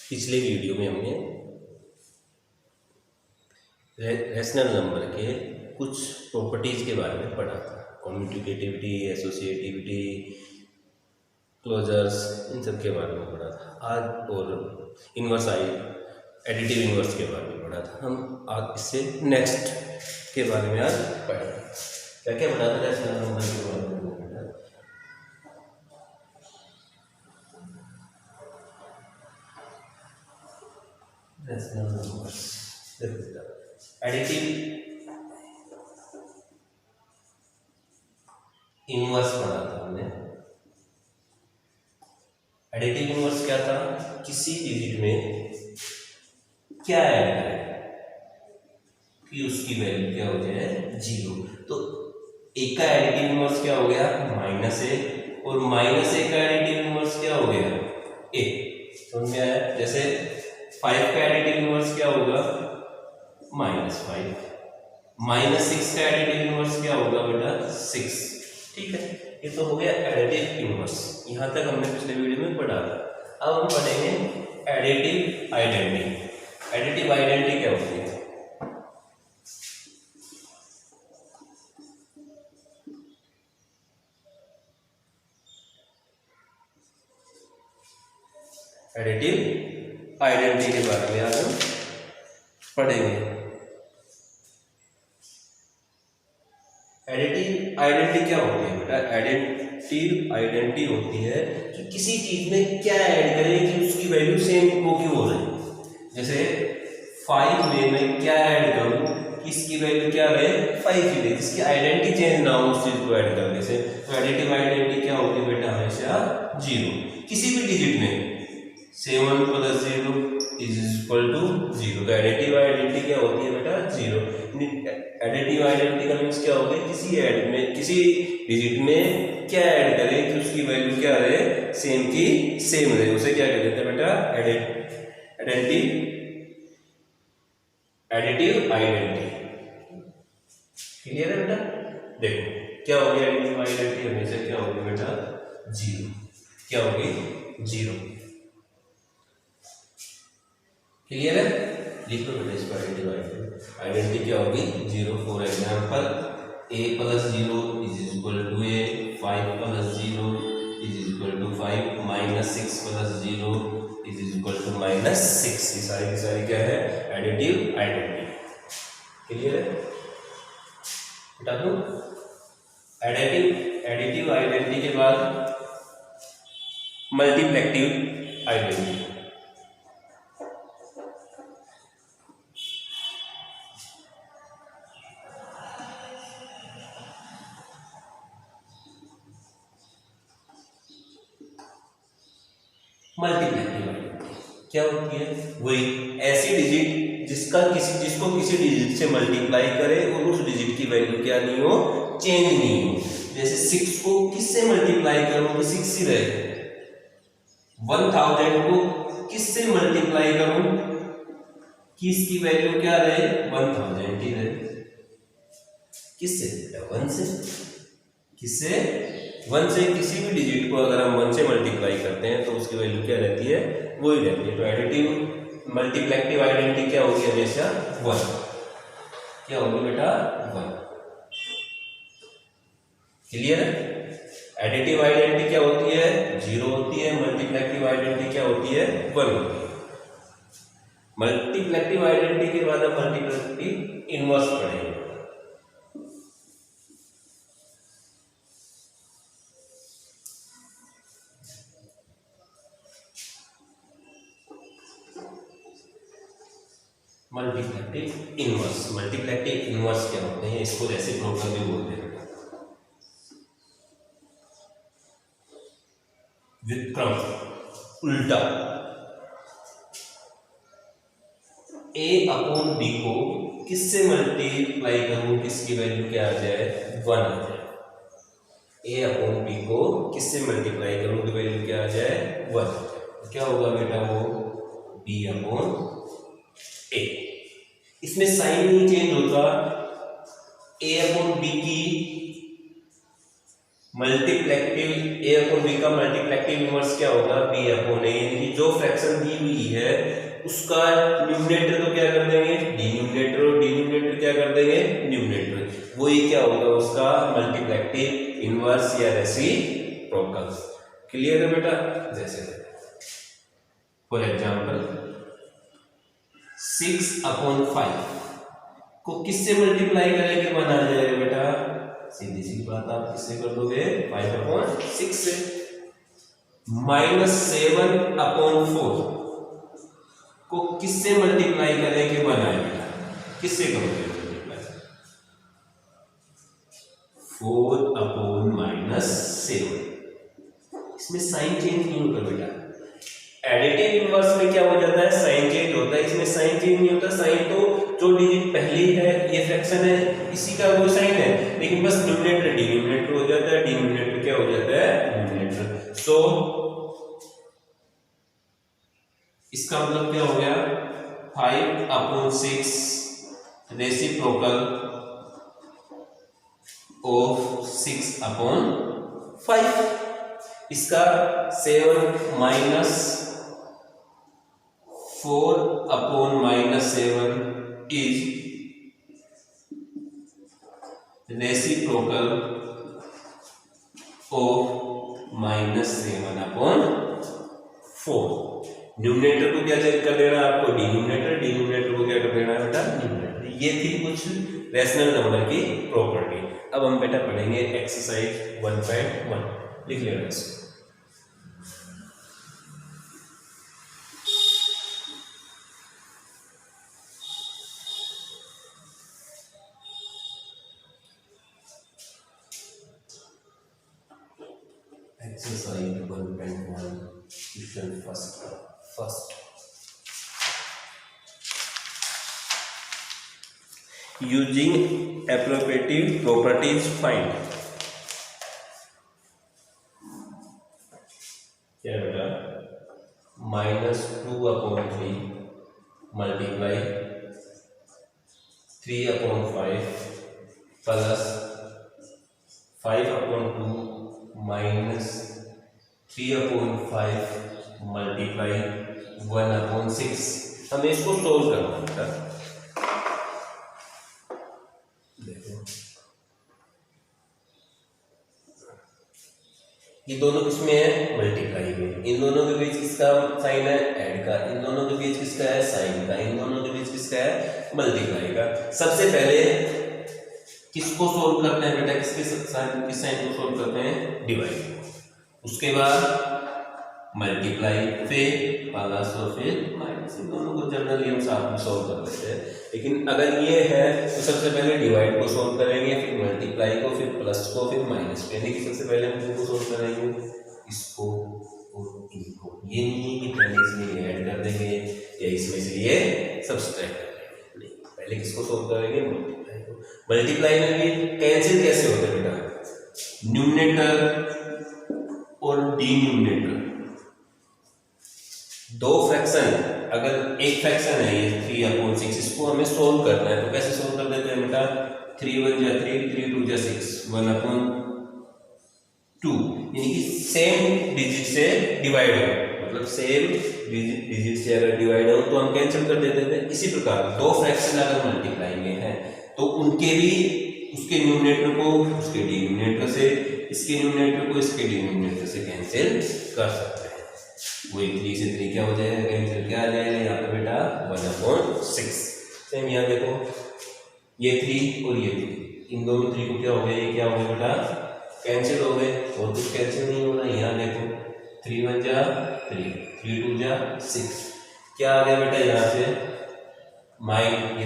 पिछले वीडियो में हमने रैशनल नंबर के कुछ प्रॉपर्टीज के बारे में पढ़ा था। कम्यूटेटिविटी, एसोसिएटिविटी, क्लोजर्स, इन सब के बारे में पढ़ा था आज। और इन्वर्स एडिटिव इन्वर्स के बारे में पढ़ा था। हम आज इससे नेक्स्ट के बारे में आज पढ़ेंगे। क्या क्या पढ़ा था रैशनल नंबर के बारे में? रैशनल नंबर्स, एडिटिव इनवर्स पढ़ा था हमने। एडिटिव इनवर्स क्या था? किसी डिजिट में क्या ऐड करें कि उसकी वैल्यू क्या हो जाए? 0। तो एक का एडिटिव इनवर्स क्या हो गया? -a, और -a का एडिटिव इनवर्स क्या हो गया? a। समझ में आया? जैसे 5 का एडिटिव इनवर्स क्या होगा? -5। -6 का एडिटिव इनवर्स क्या होगा बेटा? 6। ठीक है, ये तो हो गया एडिटिव इनवर्स। यहां तक हमने पिछले वीडियो में पढ़ा था। अब हम पढ़ेंगे एडिटिव आइडेंटिटी। एडिटिव आइडेंटिटी क्या होती है? एडिटिव आइडेंटिटी के बारे में आज हम पढ़ेंगे। एडिटिव आइडेंटिटी क्या होती है बेटा? एडिटिव आइडेंटिटी होती है कि किसी चीज में क्या ऐड करें कि उसकी वैल्यू सेम हो क्यों हो रही। जैसे 5 में मैं क्या ऐड करूं कि इसकी वैल्यू क्या रहे? 5 ही रहे, जिसकी आइडेंटिटी चेंज ना हो उस चीज को ऐड करने से। तो एडिटिव आइडेंटिटी क्या होती है बेटा? हमेशा 0। किसी भी डिजिट में 7 + 0 = 0। तो एडिटिव आइडेंटिटी क्या होती है बेटा? 0। एडिटिव आइडेंटिटी का मीन्स क्या होगा? किसी डिजिट में क्या ऐड करें कि उसकी वैल्यू क्या रहे? सेम की सेम रहे। उसे क्या कहते हैं बेटा? Additive identity. क्लियर है बेटा? देखो क्या होगी एडिटिव आइडेंटिटी? हमेशा क्या होगी बेटा? 0। क्या होगी? 0। क्लियर है? लिखो बेटा इसको। एडिटिव आइडेंटिटी क्या होगी? 0। For example a + 0 = a, 5 + 0 = 5, -6 + 0 = -6। ये सारी की सारी क्या है? Additive identity. क्लियर है? बता दो एडिटिव आइडेंटिटी के बाद मल्टीप्लेक्टिव आइडेंटिटी। मल्टीप्लेक्टिव आइडेंटिटी क्या होती है? वही ऐसी डिजिट जिसको किसी डिजिट से मल्टीप्लाई करे और उस डिजिट की वैल्यू क्या नहीं हो? चेंज नहीं हो। जैसे 6 को किससे मल्टीप्लाई करूं कि 6 ही रहे? 1000 को किससे मल्टीप्लाई करूं कि इसकी वैल्यू क्या रहे? 1000 ही रहे। किससे? 1 से। किससे? 1 से। किसी भी डिजिट को अगर हम 1 से मल्टीप्लाई करते हैं तो उसकी वैल्यू क्या रहती है? वो ही रहती है। तो एडिटिव मल्टीप्लेक्टिव आइडेंटिटी क्या होगी? हमेशा 1। क्या होगी बेटा? 1। क्लियर है? एडिटिव आइडेंटिटी क्या होती है? 0 होती है। मल्टीप्लेक्टिव आइडेंटिटी क्या होती है? 1 होती है। मल्टीप्लेक्टिव आइडेंटिटी के बाद हम मल्टीप्लेक्टिव इनवर्स पढ़ेंगे। मल्टीप्लेक्टिव इनवर्स क्या होते हैं? इसको रेसिप्रोकल भी बोलते हैं। व्युत्क्रम, उल्टा। a/b को किससे मल्टीप्लाई करूं किसकी वैल्यू क्या आ जाए? 1 आ जाए। a/b को किससे मल्टीप्लाई करूं कि वैल्यू क्या आ जाए? 1। क्या होगा बेटा? वो b/a। इसमें साइन नहीं चेंज होता। a/b की मल्टीप्लेक्टिव ए अपॉन बी का मल्टीप्लेक्टिव इनवर्स क्या होगा, बी अपॉन ए, यानी कि जो फ्रैक्शन दी हुई है उसका न्यूमरेटर तो क्या कर देंगे, डिनोमिनेटर, और डिनोमिनेटर क्या कर देंगे, न्यूमरेटर, वही क्या होगा उसका मल्टीप्लेक्टिव इनवर्स या रेसिप्रोकल। क्लियर है बेटा। जैसे फॉर एग्जांपल 6/5 को किससे मल्टीप्लाई करेंगे, बना जाएगा बेटा, सीधी सी बात आप किससे कर दोगे, 5/6 से। -7/4 को किससे मल्टीप्लाई करेंगे, बनाए बेटा, किससे करोगे मल्टीप्लाई, 4/-7। इसमें साइन चेंज नहीं होता बेटा। एडिटिव इनवर्स में क्या हो जाता है, साइन चेंज होता है, इसमें साइन चेंज नहीं होता। साइन तो जो डिजिट पहली है ये फ्रैक्शन है, इसी का वो साइन है, लेकिन बस न्यूमरेटर डिनोमिनेटर हो जाता है, डिनोमिनेटर क्या हो जाता है, न्यूमरेटर। सो इसका मतलब क्या हो गया, 5/6 रेसिप्रोकल ऑफ 6/5। इसका 7 4/-7 is reciprocal of -7/4। न्यूमरेटर को क्या चेंज कर देना आपको, डिनोमिनेटर, डिनोमिनेटर को क्या कर देना बेटा, न्यूमरेटर। ये थी कुछ रैशनल नंबर की प्रॉपर्टी। अब हम बेटा पढ़ेंगे एक्सरसाइज 1.1। लिख लेना इसको। Exercise 1.1 question first. Using appropriate properties find। क्या बेटा, -2/3 मल्टीप्लाई 3/5 प्लस 5/2 -3/5 मल्टीप्लाई 1/6। हमें इसको सोल्व करना है। देखो ये दोनों किसमें है, मल्टीप्लाई में। इन दोनों के बीच किसका साइन है, ऐड का। इन दोनों के बीच किसका है, साइन का। इन दोनों के बीच किसका है, मल्टीप्लाई का। सबसे पहले किसको सोल्व करते हैं बेटा, किस साइन को सोल्व करते हैं, डिवाइड। उसके बाद मल्टीप्लाई, फिर प्लस और फिर माइनस। इन दोनों को जनरली हम साथ में सोल्व कर लेते हैं, लेकिन अगर ये है तो सबसे पहले डिवाइड को सोल्व करेंगे, फिर मल्टीप्लाई को, फिर प्लस को, फिर माइनस को। यानी कि सबसे पहले हम किसको सोल्व करेंगे, इसको और इनको। ये नहीं कि पहले इसमें ये ऐड कर देंगे या इसमें से ये सब्सट्रैक्ट कर देंगे, पहले किसको सोल्व करेंगे, मल्टीप्लाई को। मल्टीप्लाई में भी कैंसिल कैसे होता है बेटा, न्यूमरेटर और डिनोमिनेटर। दो फ्रैक्शन, अगर एक फ्रैक्शन है ये 3/6, इसको हमें सोल्व करना है तो कैसे सोल्व कर देते हैं बेटा, 3 × 1 3, 3 × 2 6, 1/2। यानी कि सेम डिजिट से डिवाइड हो, मतलब सेम डिजिट से अगर डिवाइड हो तो हम कैंसिल कर देते थे। इसी प्रकार दो फ्रैक्शन अगर मल्टीप्लाई में है तो उनके भी, उसके न्यूमरेटर को उसके डिनोमिनेटर से, इसके न्यूमरेटर को इसके डिनोमिनेटर से कैंसिल कर सकते हैं। वही 3 से 3 क्या हो जाएगा, कैंसिल क्या आ जाएगा यहाँ पे बेटा, 1/6। सेम यहाँ देखो, ये 3 और ये 3, इन दोनों 3 को क्या हो गया, ये क्या हो गया बेटा, कैंसिल हो गए। और कुछ कैंसिल नहीं हो रहा। यहाँ देखो 3 × 1 = 3, 3 × 2 = 6। क्या आ गया बेटा, यहाँ से ये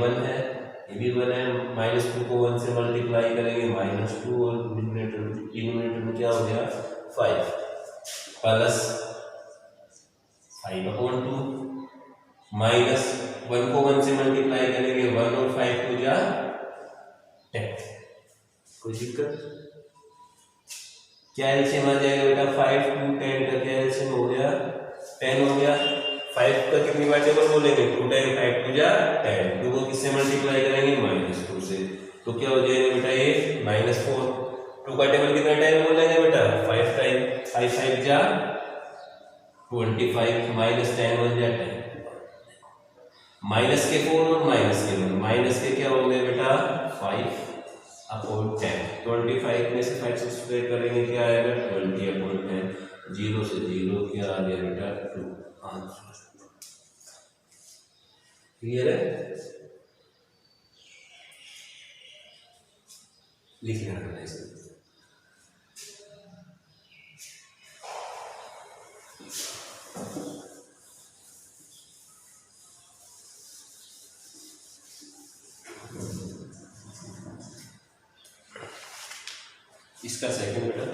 1 है, ये भी 1 है। -2 को 1 से मल्टीप्लाई करेंगे, -2, और डिनोमिनेटर में क्या हो गया, 5 प्लस 5/2 माइनस 1 को 1 से मल्टीप्लाई करेंगे, 1 और 5 को 10। कोई दिक्कत, क्या एलसीएम आ जाएगा बेटा, 5 × 10 का क्या एलसीएम हो गया, 10 हो गया। 5 का कितनी बार टेबल बोलेंगे, 2 × 5 = 10। 2 को किससे मल्टीप्लाई करेंगे, -2 से, तो क्या हो जाएगा बेटा, ये -4। 2 का टेबल कितने टाइम बोलेंगे बेटा 5 टाइम, 5 5 जा 25 माइनस 10 1 जा 10, माइनस के 4 और माइनस के 1, माइनस के क्या होंगे बेटा 5 अपॉन 10, 25 में से 5 सब्ट्रैक्ट करेंगे क्या आएगा 20 अपॉन 10, 0 से 0 क्या आ गया बेटा 2 आंसर। क्लियर है? लिख लेना इसको। इसका सेकंड बेटा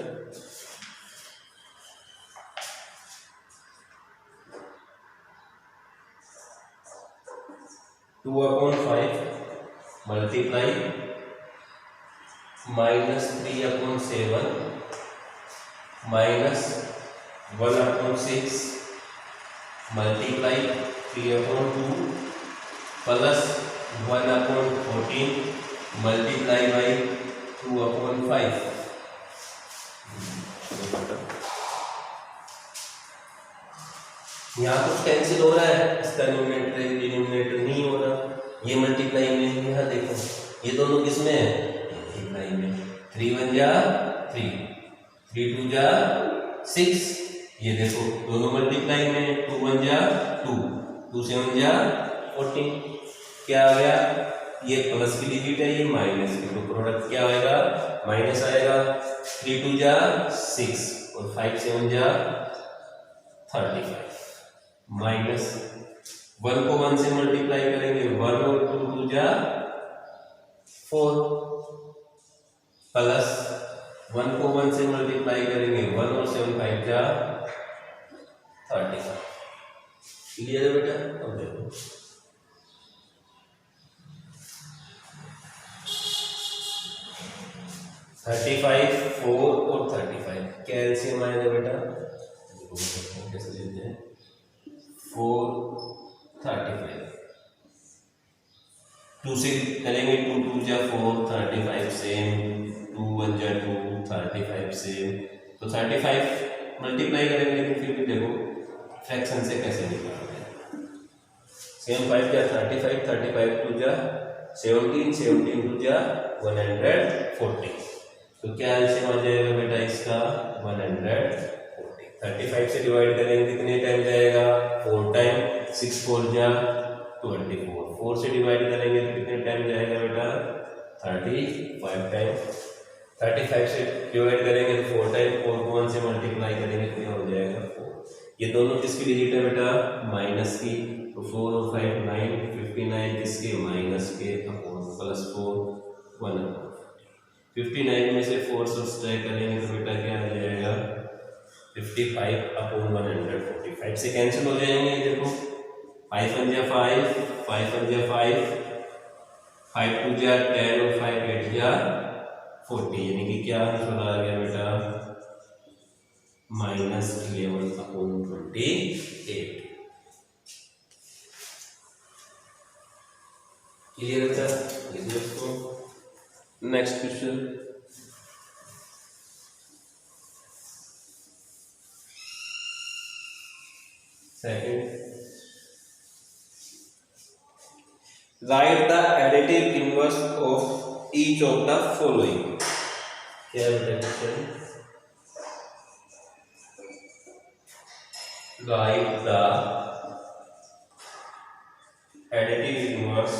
2 upon 5 multiply minus 3 upon 7 minus 1 upon 6 multiply 3 upon 2 plus 1 upon 14 multiply by 2 upon 5। यहाँ कुछ कैंसिल हो रहा है, इसका न्यूमरेटर डिनोमिनेटर नहीं हो रहा, ये मल्टीप्लाई में यहाँ देखो ये दोनों किसमें है मल्टीप्लाई में, 3 1 जा 3, 3 2 जा 6, ये देखो दोनों मल्टीप्लाई में, 2 1 जा 2, 2 7 जा 14, क्या आ गया ये प्लस की डिजिट है ये माइनस की, तो प्रोडक्ट क्या आएगा माइनस आएगा, 3 2 जा 6 और 5 7 जा 35 माइनस 1 को 1 से मल्टीप्लाई करेंगे 1 और 2 2 जा 4 प्लस 1 को 1 से मल्टीप्लाई करेंगे 1 और 7 5 जा 35। क्लियर है बेटा? अब देखो 35 4 और 35 क्या एलसीएम आएगा बेटा, कैसे लेते हैं 4 35, 2 से करेंगे 2 2 जा 4 35 सेम, 2 1 जा 2 35 सेम, तो 35 मल्टीप्लाई करेंगे लेकिन फिर भी देखो फ्रैक्शन से कैसे निकालते हैं, सेम 5 जा 35 35 2 जा 17 17 2 जा 140, तो क्या आंसर आ जाएगा बेटा इसका 140। 35 से डिवाइड करेंगे कितने टाइम जाएगा 4 टाइम, 6 4 जा 24, 4 से डिवाइड करेंगे तो कितने टाइम जाएगा बेटा 35 टाइम, 35 से डिवाइड करेंगे तो 4 टाइम, 4 को 1 से मल्टीप्लाई करेंगे तो क्या हो जाएगा 4, ये दोनों किसकी डिजिट है बेटा माइनस की, तो 4 और 5 9 59 किसके माइनस के अपॉन प्लस 4 1 59 में से 4 सब्ट्रैक्ट करेंगे तो बेटा क्या आ जाएगा 55 अपॉन 145 से कैंसिल हो जाएंगे, देखो 5 1 जा 5 5 1 जा 5 5 2 जा 10 और 5 8 जा 40, यानी कि क्या आंसर आ गया बेटा -11 अपॉन 28। क्लियर है sir? Next question second, right the additive inverse of each of the following. क्या है question, right the additive inverse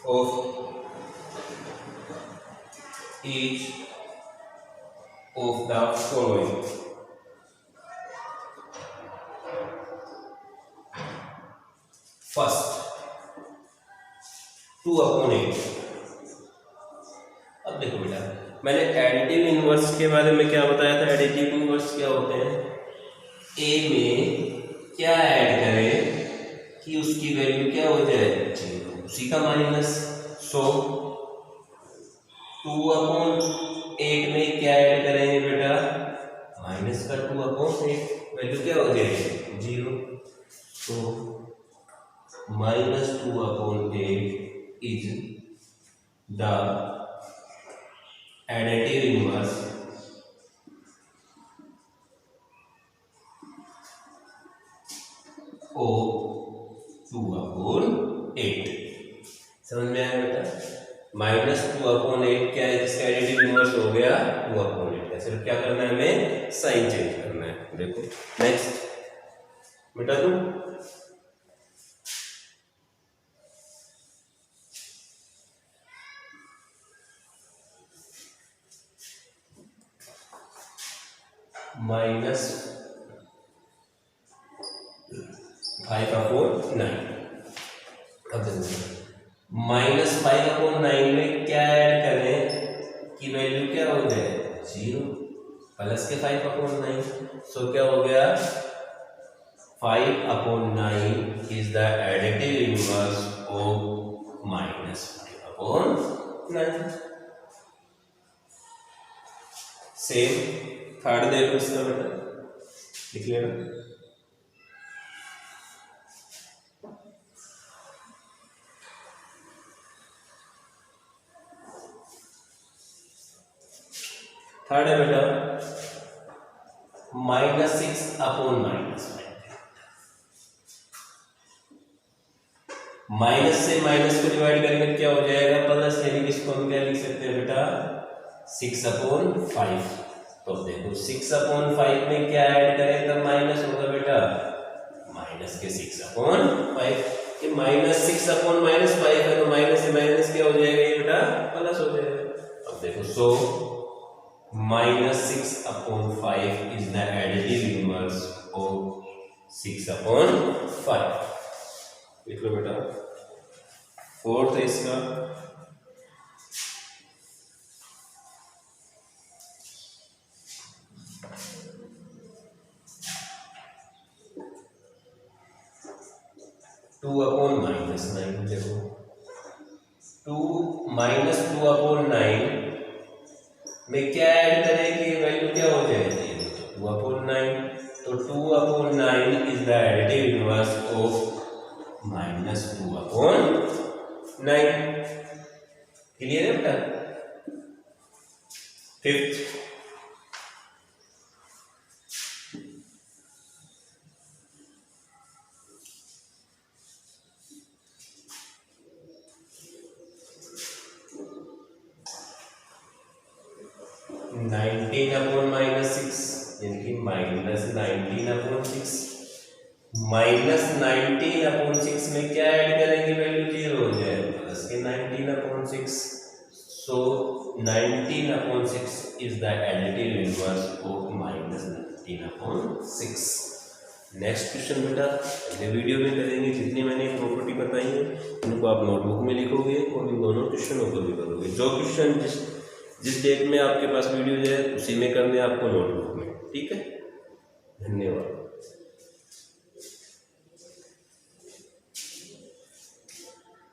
of each of the following. First 2 upon 8। अब देखो बेटा मैंने एडिटिव इनवर्स के बारे में क्या बताया था, एडिटिव इनवर्स क्या होते हैं, ए में क्या ऐड करें कि उसकी वैल्यू क्या हो जाए उसी का माइनस, सो 2 अपॉन 8 में क्या ऐड करेंगे बेटा माइनस का 2 अपॉन 8, वैल्यू क्या हो जाएगी 0, तो -2/8 is the additive inverse of 2/8। समझ में आया बेटा? -2/8 क्या है, जिसका एडिटिव इनवर्स हो गया 2/8 का। सिर्फ क्या करना है, हमें साइन चेंज करना है। देखो नेक्स्ट बेटा, तुम -5/9। अब देखो -5/9 में क्या ऐड करें कि वैल्यू क्या हो जाए 0, प्लस के 5/9। सो क्या हो गया, 5/9 is the additive inverse of -5/9। Same third देखो इसका बेटा, लिख लेना। थर्ड है बेटा -6/-5। माइनस से माइनस को डिवाइड करेंगे क्या हो जाएगा, प्लस, यानी कि इसको हम क्या लिख सकते हैं बेटा 6/5। तो देखो 6/5 में क्या ऐड करें तब माइनस होगा बेटा, माइनस के 6/5। ये -6/-5 है, तो माइनस से माइनस क्या हो जाएगा ये बेटा प्लस हो जाएगा। अब देखो सो -6/5 is the additive inverse of 6/5। लिख लो बेटा। फोर्थ है इसका 2/-9। देखो 2/-2/9 में क्या ऐड करें कि वैल्यू क्या हो जाएगी 2/9। तो 2/9 is the additive inverse of -2/9। Clear है बेटा? फिफ्थ 19/-6 यानी कि -19/6। -19/6 में क्या ऐड करेंगे वैल्यू 0 हो जाए, प्लस के 19/6। सो 19/6 is the additive inverse of -19/6। Next question बेटा अगले वीडियो में करेंगे। जितनी मैंने प्रॉपर्टी बताई है उनको आप नोटबुक में लिखोगे और इन दोनों क्वेश्चनों को भी करोगे। जो क्वेश्चन जिस डेट में आपके पास वीडियो है उसी में करने आपको नोटबुक में। ठीक है, धन्यवाद।